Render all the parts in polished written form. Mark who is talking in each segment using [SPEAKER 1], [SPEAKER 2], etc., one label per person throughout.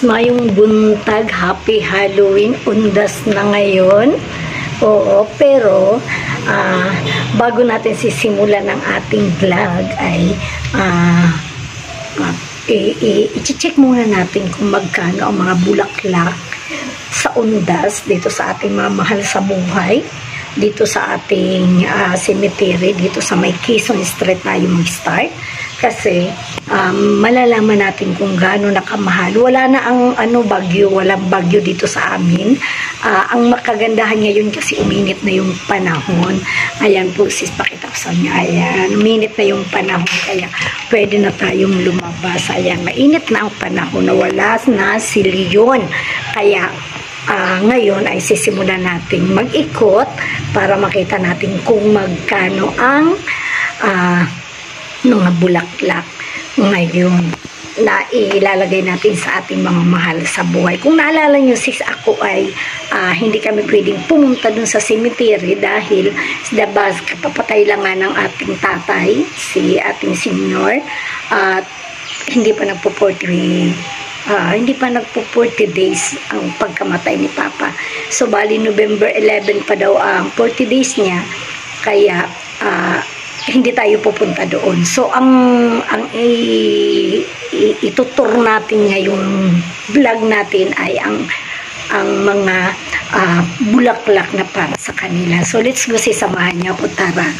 [SPEAKER 1] Mayong buntag, happy Halloween, undas na ngayon. Oo, pero bago natin sisimulan ng ating vlog ay i-check muna natin kung magkano ang mga bulaklak sa undas dito sa ating mga mahal sa buhay, dito sa ating cemetery, dito sa may Quezon Street tayo mag-start. Kasi malalaman natin kung gaano nakamahal. Wala na ang bagyo, walang bagyo dito sa amin. Ang makagandahan ngayon kasi uminit na yung panahon. Ayan po sis, pakita ko sa inyo. Ayan, uminit na yung panahon kaya pwede na tayong lumabas. Ayan, mainit na ang panahon, nawala na si Leon. Kaya ngayon ay sisimulan natin mag-ikot para makita natin kung magkano ang mga bulaklak ngayon na ilalagay natin sa ating mga mahal sa buhay. Kung naalala nyo sis, ako ay hindi kami pwedeng pumunta dun sa cemetery dahil kapapatay lang nga ng ating tatay, si ating senior, at hindi pa nagpo 40 days ang pagkamatay ni Papa. So bali November 11 pa daw ang 40 days niya, kaya hindi tayo pupunta doon. So ang itutur natin ngayong vlog natin ay ang mga bulaklak na para sa kanila. So let's go, samahan niyo ako, tara.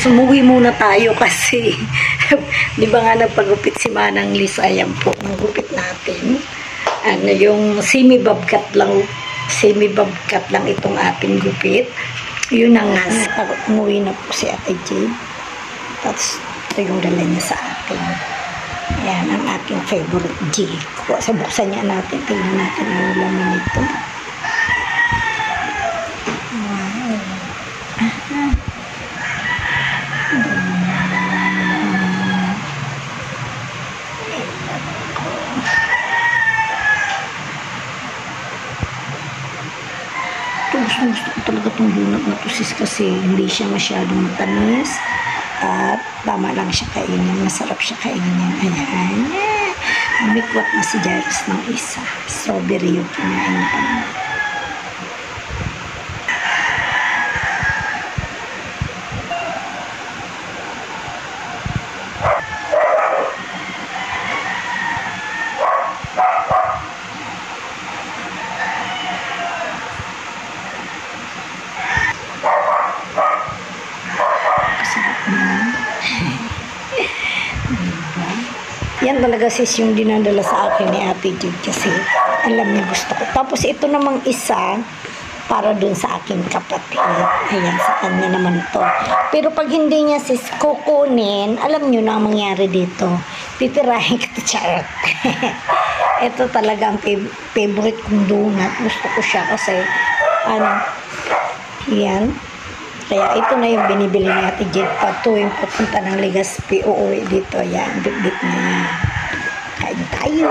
[SPEAKER 1] Sumuwi muna tayo kasi di ba nga nagpagupit si Manang Liz. Ayan po ang gupit natin, yung semi-bobcat lang itong ating gupit. Yun na nga, umuwi na po si Ate Jade, tapos ito yung dala niya sa atin. Ayan ang ating favorite G. Buksan niya natin, tingnan natin ang laman nito. Gusto ko talaga itong donut na to sis, kasi hindi siya masyadong matamis at tama lang siya kainin, masarap siya kainin. Ayan, umikwat na si Jairus ng isa, strawberry yung kinain pa. Yan talaga sis yung dinadala sa akin ni Ate Jude kasi alam niya gusto ko. Tapos ito namang isa para dun sa aking kapatid. Ayan, sa kanya naman to. Pero pag hindi niya sis kukunin, alam niyo na ang mangyari dito. Titirahin ka, charot. Ito talagang favorite kong donut. Gusto ko siya kasi, yan. Kaya ito na yung binibili ni Ate Jade pag tuwing papunta ng Legazpi, uuwi dito. Yan, bit-bit na yan. Kain tayo!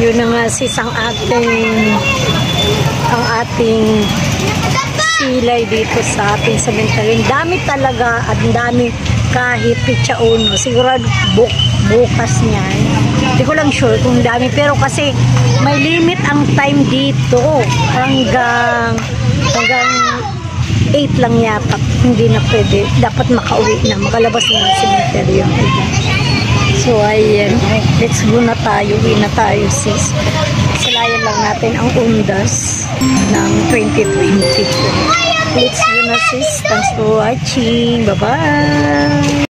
[SPEAKER 2] Yun na nga sis ang ating silay dito sa ating cemetery. Dami talaga at dami kahit pitsa uno. Sigurado bukas niyan. Hindi ko lang sure kung dami. Pero kasi may limit ang time dito. Hanggang 8 lang yata. Hindi na pwede. Dapat makauwi na. Makalabas na ng cemetery yung iba. So, ayan. Let's go na tayo. Uwi na tayo, sis. Salayan lang natin ang undas ng 2022. Let's go na, sis. Thanks for watching. Bye-bye!